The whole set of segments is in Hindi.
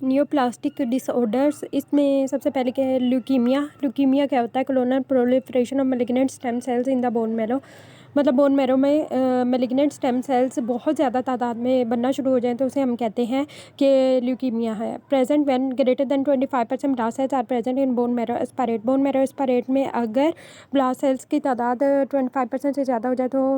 न्यूप्लास्टिक डिसऑर्डर्स, इसमें सबसे पहले क्या है, ल्यूकीमिया क्या होता है, clonal proliferation of malignant stem cells in the bone marrow. मतलब बोन मैरो में मैलिग्नेंट स्टेम सेल्स बहुत ज़्यादा तादाद में बनना शुरू हो जाएं तो उसे हम कहते हैं कि ल्यूकीमिया है। Present when greater than 25% blast cells are present in bone marrow aspirate. Bone marrow aspirate में अगर ब्लास्ट सेल्स की तादाद 25% से ज़्यादा हो जाए तो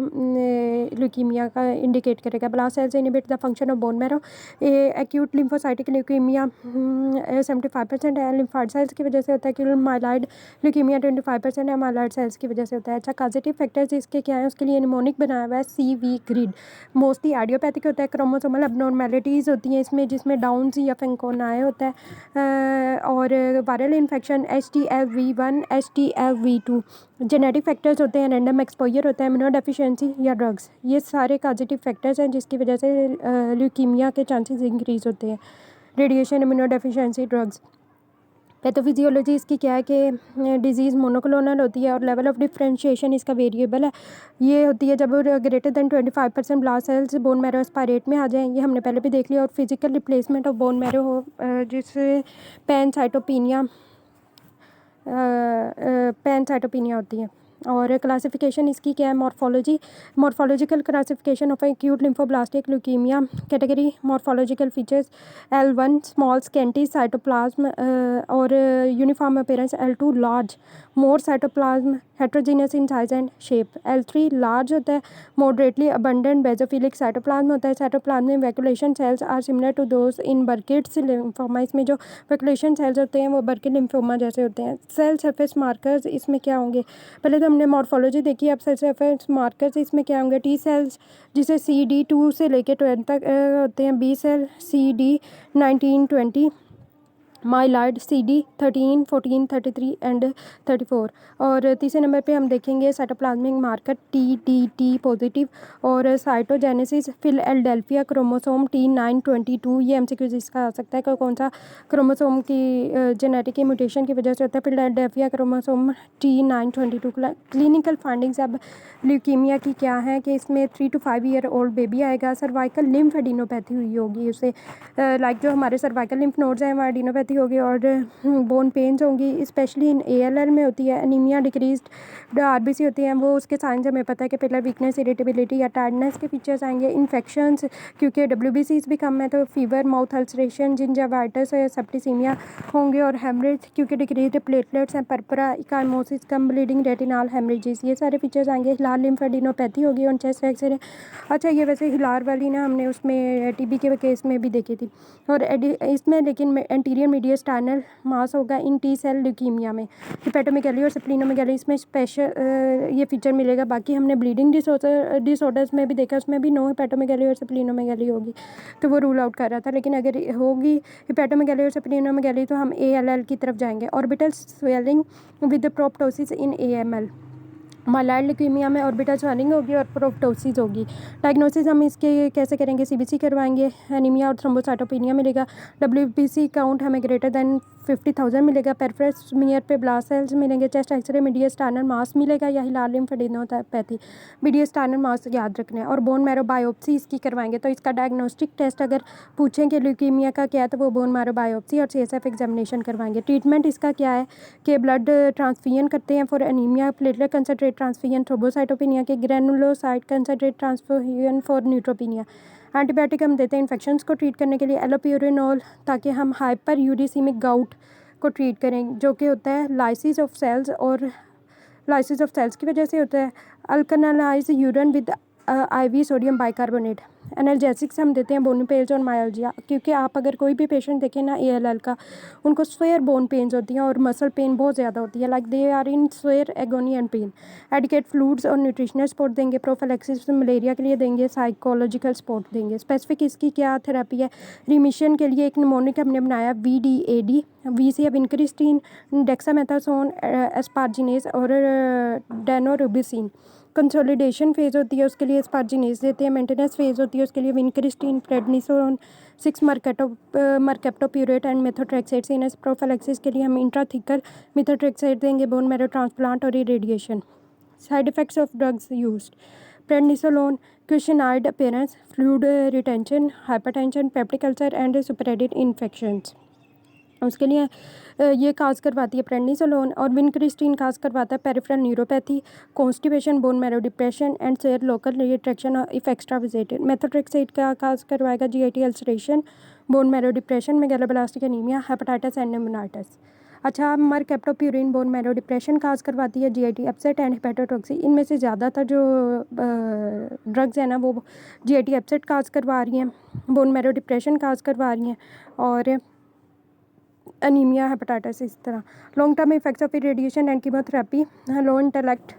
ल्यूकीमिया का इंडिकेट करेगा। Blast cells inhibit the function of bone marrow. Acute lymphocytic leukaemia 75% है, लिम्फाइड सेल्स की वजह से होता है। कि माइलॉइड ल्यूकीमिया 25% है, माइलॉइड सेल्स की वजह से होता है। अच्छा, कॉजेटिव फैक्टर्स इसके क्या है, उसके लिए निमोनिक बनाया हुआ है CV ग्रिड। मोस्टली आइडियोपैथिक होता है, क्रोमोसोमल अबनॉर्मेलिटीज़ होती हैं इसमें, जिसमें डाउन या फेंकोनाए होता है, और viral infection HTLV1 HTLV2। Genetic factors होते हैं, रैंडम एक्सपोजर होता है, इम्यूनोडेफिशिएंसी या ड्रग्स। ये सारे पॉजिटिव फैक्टर्स हैं जिसकी वजह से ल्यूकीमिया के चांसेस इंक्रीज़ होते हैं। Radiation, immunodeficiency, drugs. पैथोफिजियोलॉजी इसकी क्या है कि डिजीज़ मोनोक्लोनल होती है और लेवल ऑफ डिफरेंशिएशन इसका वेरिएबल है। ये होती है जब greater than 25% blast cells bone marrow aspirate में आ जाएँ, ये हमने पहले भी देख लिया। और physical replacement of bone marrow हो, जिससे पैनसाइटोपिनिया होती है। और क्लासिफिकेशन इसकी क्या है, morphological classification of acute lymphoblastic leukaemia. Category morphological features L1 small scanty cytoplasm और uniform appearance. L2 large more cytoplasm heterogeneous in size and shape. L3 large होता है, मॉडरेटली अबंडेंट बेजोफिलिक साइटोप्लाज्म होता है। Cytoplasm vacuolation cells are similar to those in Burkitt's lymphoma. इसमें जो वैक्यूलेशन सेल्स होते हैं वो बर्किट लिम्फोमा जैसे होते हैं। सेल सरफेस मार्कर्स इसमें क्या होंगे, पहले तो हमने मॉर्फोलॉजी देखी, अब सेल सरफेस मार्कर्स इसमें क्या होंगे। T सेल्स जिसे CD2 से लेकर 12 तक होते हैं। B cell CD19-20, myeloid CD13, 14, 33 and 34। और तीसरे नंबर पे हम देखेंगे साइटोप्लाज्मिक मार्कर TDT पॉजिटिव और साइटोजेनेसिस फिलाडेल्फिया क्रोमोसोम T922। ये MCQ इसका आ सकता है कि कौन सा क्रोमोसोम की जेनेटिक म्यूटेशन की वजह से होता है। Philadelphia chromosome T922। Clinical findings अब ल्यूकीमिया की क्या है कि इसमें 3 to 5 ईयर ओल्ड बेबी आएगा, सर्वाइकल लिम्फ एडिनोपैथी हुई होगी उसे, लाइक जो हमारे सर्वाइकल लिम्फ नोड्स हैं वहाँ एडिनोपैथी होगी और बोन पेन्स होंगी, स्पेशली इन ALL में होती है। एनीमिया, डिक्रीज्ड RBC होती हैं, वो उसके साइंस हमें पता है कि पिलर वीकनेस, इरिटेबिलिटी या टायर्डनेस के फीचर्स आएंगे। इन्फेक्शंस, क्योंकि WBCs भी कम है तो फीवर, माउथ अल्सरेशन, जिंजावाइटिस या सेप्टिसीमिया होंगे। और हेमरेज, क्योंकि डिक्रीज्ड प्लेटलेट्स हैं, पर्परा, इकाइमोसिस, कम ब्लीडिंग, रेटिनॉल हेमरेजेस, ये सारे फीचर्स आएंगे। हिलार लिम्फ एडिनोपैथी होगी और चेस्ट एक्सरे। अच्छा, ये वैसे हिलार वाली ना हमने उसमें TB के केस में भी देखी थी। और इसमें लेकिन एंटीरियर मीडियस्टाइनल मास होगा इन T सेल ल्यूकीमिया में। हिपेटोमेगैली और स्प्लीनोमेगैली इसमें स्पेशल ये फीचर मिलेगा। बाकी हमने ब्लीडिंग डिसऑर्डर्स में भी देखा, उसमें भी नो हिपेटोमेगैली और स्प्लीनोमेगैली होगी, तो वो रूल आउट कर रहा था। लेकिन अगर होगी हिपेटोमेगैली और स्प्लीनोमेगैली तो हम ALL की तरफ जाएंगे। Orbital swelling with proptosis in AML। Myeloid leukaemia में ऑर्बिटल स्वेलिंग होगी और प्रोप्टोसिस होगी। डायग्नोसिस हम इसके कैसे करेंगे, CBC करवाएंगे। एनीमिया और थ्रोम्बोसाइटोपिनिया मिलेगा। WBC काउंट हमें ग्रेटर देन 50,000 मिलेगा। पेरिफेरल स्मीयर पे ब्लास्ट सेल्स मिलेंगे। चेस्ट एक्सरे मीडियस्टाइनल मास मिलेगा या हिलार लिम्फ एडिनोपैथी। मीडियस्टाइनल मास याद रखना है। और बोन मैरो बायोप्सी इसकी करवाएंगे। तो इसका डायग्नोस्टिक टेस्ट अगर पूछें कि ल्यूकीमिया का क्या है तो वो बोन मैरो बायोप्सी और CSF एग्जामिनेशन करवाएंगे। ट्रीटमेंट इसका क्या है कि ब्लड ट्रांसफ्यूजन करते हैं for anaemia, platelet concentrate transfusion thrombocytopenia के, granulocyte concentrate transfusion for neutropenia. Antibiotic हम देते हैं इन्फेक्शंस को ट्रीट करने के लिए, एलोप्यूरिनोल, ताकि हम हाइपर यूरिसीमिक गाउट को ट्रीट करें जो कि होता है लाइसिस ऑफ सेल्स, और लाइसिस ऑफ सेल्स की वजह से होता है। अल्कनालाइज urine with IV sodium bicarbonate. Analgesics हम देते हैं बोन पेन्स और मायल्जिया, क्योंकि आप अगर कोई भी पेशेंट देखें ना ALL का, उनको स्वेयर बोन पेन्स होती हैं और मसल पेन बहुत ज़्यादा होती है, like they are in severe agony and pain. Adequate fluids और न्यूट्रिशनल सपोर्ट देंगे। प्रोफिलैक्सिस मलेरिया के लिए देंगे। साइकोलॉजिकल सपोर्ट देंगे। स्पेसिफिक इसकी क्या थेरेपी है, रिमिशन के लिए एक निमोनिक हमने बनाया VDAD, VC अब इंक्रिस्टीन, डेक्सामेथासोन, एस्पार्जिनेज और डेनोरुबिसिन। कंसोलिडेशन फेज़ होती है उसके लिए स्पार्जिनेज देते हैं। मेंटेनेंस फेज़ होती है उसके लिए vincristine, prednisone, 6 mercaptopurine and methotrexate. CNS prophylaxis के लिए हम इंट्राथिकल मेथोट्रेक्सेट देंगे। बोन मैरो ट्रांसप्लांट और irradiation. Side effects of drugs used, prednisolone cushingoid appearance, fluid retention, hypertension, peptic ulcer and superadded infections. उसके लिए ये काज करवाती है प्रेडनिसोलोन, और विनक्रिस्टीन काज करवाता है peripheral neuropathy, constipation, bone marrow depression and severe local retraction if extra visited. Methotrexate का काज करवाएगा GIT ulceration, bone marrow depression, megaloblastic anaemia, hepatitis and pneumonitis. अच्छा, mercaptopurine bone marrow depression cause करवाती है, जीआईटी अपसेट एंड हेपेटोटॉक्सी। इनमें से ज़्यादातर जो ड्रग्स हैं ना वो जीआईटी अपसेट काज करवा रही हैं, बोन मैरो डिप्रेशन काज करवा रही हैं, और एनीमिया, हेपेटाइटिस इस तरह। Long term effects of radiation and chemotherapy, low intellect.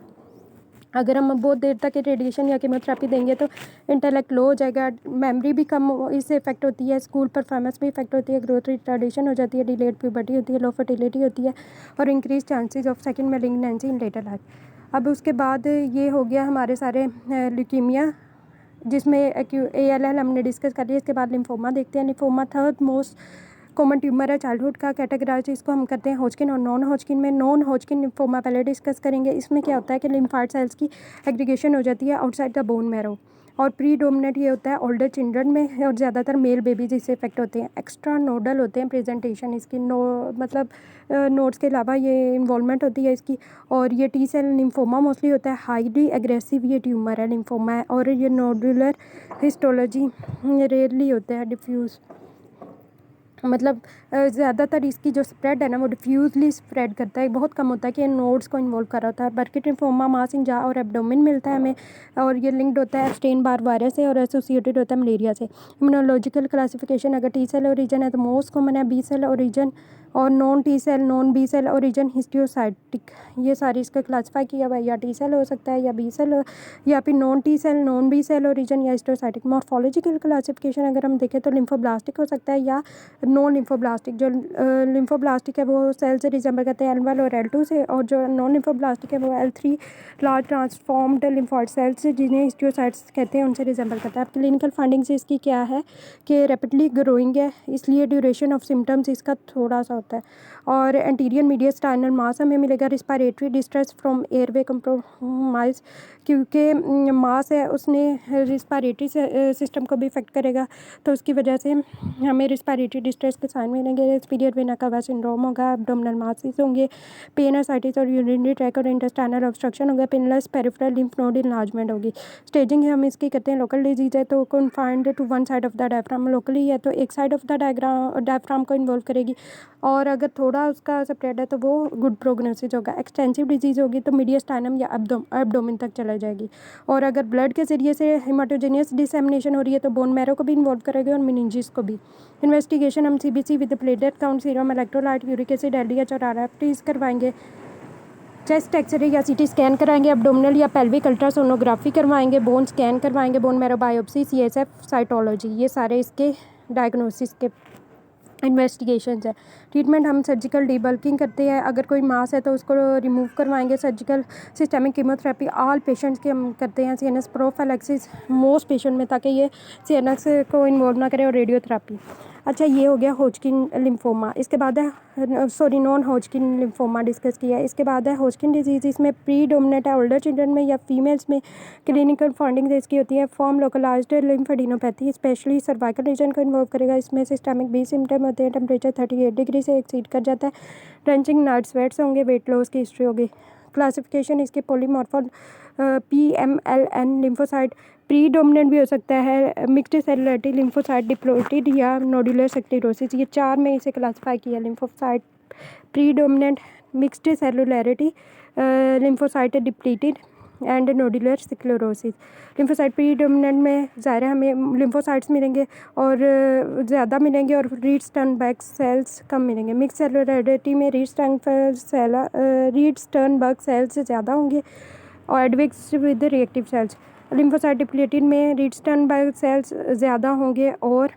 अगर हम बहुत देर तक रेडिएशन या कीमोथेरेपी देंगे तो इंटेलेक्ट लो हो जाएगा, मेमोरी भी कम इससे इफेक्ट होती है, स्कूल परफॉर्मेंस भी इफेक्ट होती है, ग्रोथ रिटार्डेशन हो जाती है, डिलेड प्यूबर्टी होती है, लो फर्टिलिटी होती है, और increase chances of second malignancy in later life. अब उसके बाद ये हो गया हमारे सारे ल्यूकीमिया, जिसमें ALL हमने डिस्कस कर लिया। इसके बाद लिम्फोमा देखते हैं। Lymphoma third most common tumour है चाइल्डहुड का। कैटेगराइज इसको हम करते हैं हॉजकिन और नॉन हॉजकिन में। नॉन हॉजकिन लिम्फोमा पहले डिस्कस करेंगे। इसमें क्या होता है कि लिम्फाइड सेल्स की एग्रीगेशन हो जाती है आउटसाइड द बोन मैरो, और प्रीडोमिनेंट ये होता है ओल्डर चिल्ड्रन में, और ज़्यादातर मेल बेबीज इससे इफेक्ट होते हैं। एक्स्ट्रा नोडल होते हैं प्रेजेंटेशन इसकी, मतलब नोड्स के अलावा ये इन्वॉल्वमेंट होती है इसकी। और ये टी सेल लिम्फोमा मोस्टली होता है, हाईली एग्रेसिव ये ट्यूमर है लिम्फोमा है, और ये नोडुलर हिस्टोलॉजी रेयरली होता है, डिफ्यूज़, मतलब ज़्यादातर इसकी जो स्प्रेड है ना वो डिफ्यूजली स्प्रेड करता है, बहुत कम होता है कि नोड्स को इन्वॉल्व कर रहा होता है। बर्किट लिम्फोमा मास इन जा और एब्डोमेन मिलता है हमें, और ये लिंक्ड होता है एप्स्टेन बार वायरस से, और एसोसिएटेड होता है मलेरिया से। इम्यूनोलॉजिकल क्लासिफिकेशन, अगर टी सेल ओरिजिन है तो मोस्ट कॉमन है बी सेल ओरिजिन, और non T cell, non B cell origin, histiocytic, ये सारी इसका क्लासीफाई किया हुआ है, या टी सेल हो सकता है या बी सेल, या फिर non T cell, non B cell origin, या हिस्टियोसाइटिक। मॉर्फोलॉजिकल क्लासिफिकेशन अगर हम देखें तो लिम्फोब्लास्टिक हो सकता है या नॉन लिम्फोब्लास्टिक। जो लिम्फोब्लास्टिक है वो सेल से रिजेंबल करते हैं L1 और L2 से, और जो नॉन लिम्फोब्लास्टिक है वो L3 large transformed lymphoid sales जिन्हें हिस्टियोसाइट्स कहते हैं उनसे रिजेंबल करता है। अब क्लिनिकल फाइंडिंग्स इसकी क्या है कि रैपिडली ग्रोइंग है, इसलिए ड्यूरेशन ऑफ सिम्टम्स इसका थोड़ा सा होता है, और एंटीरियर मीडियस्टाइनल मास हमें मिलेगा। Respiratory distress from airway compromise, क्योंकि मास है उसने रिस्पायरेटरी सिस्टम को भी इफेक्ट करेगा, तो उसकी वजह से हमें रिस्पायरेटरी डिस्ट्रेस के साइन मिलेंगे। सुपीरियर वेना कावा सिंड्रोम होगा, एब्डोमिनल मासेस होंगे, पेन एसाइटिस और यूरिनरी ट्रैक और इंटेस्टाइनल ऑब्स्ट्रक्शन होगा, painless peripheral lymph node enlargement होगी। स्टेजिंग हम इसकी करते हैं लोकल डिजीज है तो confined to one side of the diaphragm, locally है तो एक साइड ऑफ द डायफ्राम को इन्वॉल्व करेगी, और अगर थोड़ा उसका स्प्रेड है तो वो गुड प्रोग्नोसिस होगा। एक्सटेंसिव डिजीज़ होगी तो मीडियस्टाइनम या एब्डोमेन तक चला जाएगी, और अगर ब्लड के ज़रिए से हेमाटोजेनियस डिसेमिनेशन हो रही है तो बोन मैरो को भी इन्वॉल्व करेगी और मिनिंजिस को भी। इन्वेस्टिगेशन हम CBC with platelet count, serum, electrolyte, uric acid, LDH और RFTs करवाएंगे। चेस्ट एक्सरे या CT स्कैन कराएंगे, एब्डोमिनल या पेल्विक अल्ट्रासोनोग्राफी करवाएंगे, बोन स्कैन करवाएंगे, bone marrow biopsy, CSF cytology, ये सारे इसके डायग्नोसिस के इन्वेस्टिगेशंस है। ट्रीटमेंट हम सर्जिकल डीबल्किंग करते हैं, अगर कोई मास है तो उसको रिमूव करवाएंगे। Surgical systemic chemotherapy all patients के हम करते हैं। CNS प्रोफिलैक्सिस मोस्ट पेशेंट में, ताकि ये CNS को इन्वॉल्व ना करे, और रेडियोथेरेपी। अच्छा, ये हो गया हॉजकिन लिम्फोमा। इसके बाद है नॉन हॉजकिन लिम्फोमा डिस्कस किया है। इसके बाद है हॉजकिन डिजीज़, इसमें प्रीडोमिनेंट है ओल्डर चिल्ड्रन में या फीमेल्स में। क्लिनिकल फाइंडिंग्स इसकी होती है form localised lymphadenopathy, specially cervical region को इन्वॉल्व करेगा। इसमें सिस्टमिक भी सिम्टम होते हैं, टेम्परेचर 38 डिग्री से एक्सीड कर जाता है, ड्रेंचिंग नाइट स्वेट्स होंगे, वेट लॉस की हिस्ट्री होगी। क्लासिफिकेशन इसकी पॉलीमॉर्फो PMLN लिम्फोसाइट प्रीडोमिनेंट भी हो सकता है, मिक्स्ड सेलुलरिटी लिम्फोसाइट डिप्लॉइटेड या नोडुलर स्क्लेरोसिस, ये चार में इसे क्लासिफाई किया। Lymphocyte predominant, mixed cellularity, lymphocyte depleted and nodular sclerosis. Lymphocyte predominant में ज़ाहिर है हमें लिम्फोसाइट्स मिलेंगे और ज़्यादा मिलेंगे, और रीड स्टर्नबर्ग सेल्स कम मिलेंगे। मिक्स सेलुलरिटी में रीड स्टर्नबर्ग सेल्स ज़्यादा होंगे और admix with reactive cells. Lymphocyte depleted में रीड स्टर्नबर्ग सेल्स ज़्यादा होंगे और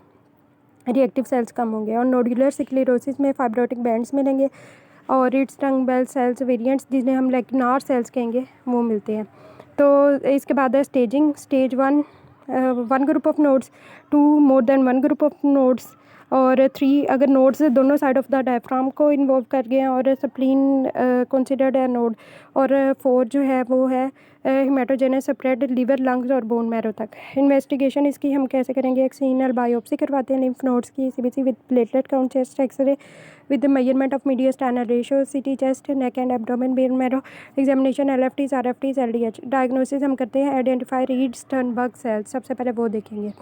रिएक्टिव सेल्स कम होंगे, और नोडुलर स्क्लेरोसिस में फाइब्रोटिक बैंड्स मिलेंगे और रीड स्टर्नबर्ग सेल्स वेरिएंट्स जिन्हें हम लेकिनार सेल्स कहेंगे वो मिलते हैं। तो इसके बाद है staging. Stage 1 one group of nodes, 2 more than one group of nodes, और 3 अगर नोड्स दोनों साइड ऑफ द डायफ्राम को इन्वॉल्व कर गए हैं और स्प्लीन कंसिडर्ड है नोड। और 4 जो है वो है हेमाटोजेनस स्प्रेड लीवर लंग्स और बोन मैरो तक। इन्वेस्टिगेशन इसकी हम कैसे करेंगे, एक्सटर्नल बायोप्सी करवाते हैं लिम्फ नोड्स की, CBC with platelet count, chest X-ray with the measurement of mediastinal ratio, CT chest, neck and abdomen, bone marrow examination, LFTs, RFTs, LDH। Diagnosis हम करते हैं आइडेंटिफाई रीड स्टर्नबर्ग सेल्स, सबसे पहले वो देखेंगे।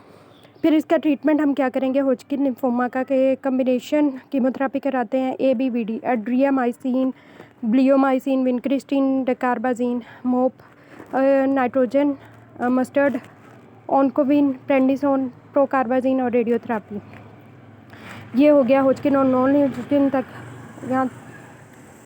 फिर इसका ट्रीटमेंट हम क्या करेंगे, होजकिन लिम्फोमा का के कम्बिनेशन कीमोथेरेपी कराते हैं, ABVD, एड्रियामाइसिन, ब्लियोमाइसिन, विनक्रिस्टिन, डेकार्बाजिन, मोप, नाइट्रोजन मस्टर्ड, ऑनकोविन, प्रेडनिसोन, प्रोकार्बाजिन और रेडियोथेरेपी। ये हो गया होजकिन और नॉन होजकिन तक। यहाँ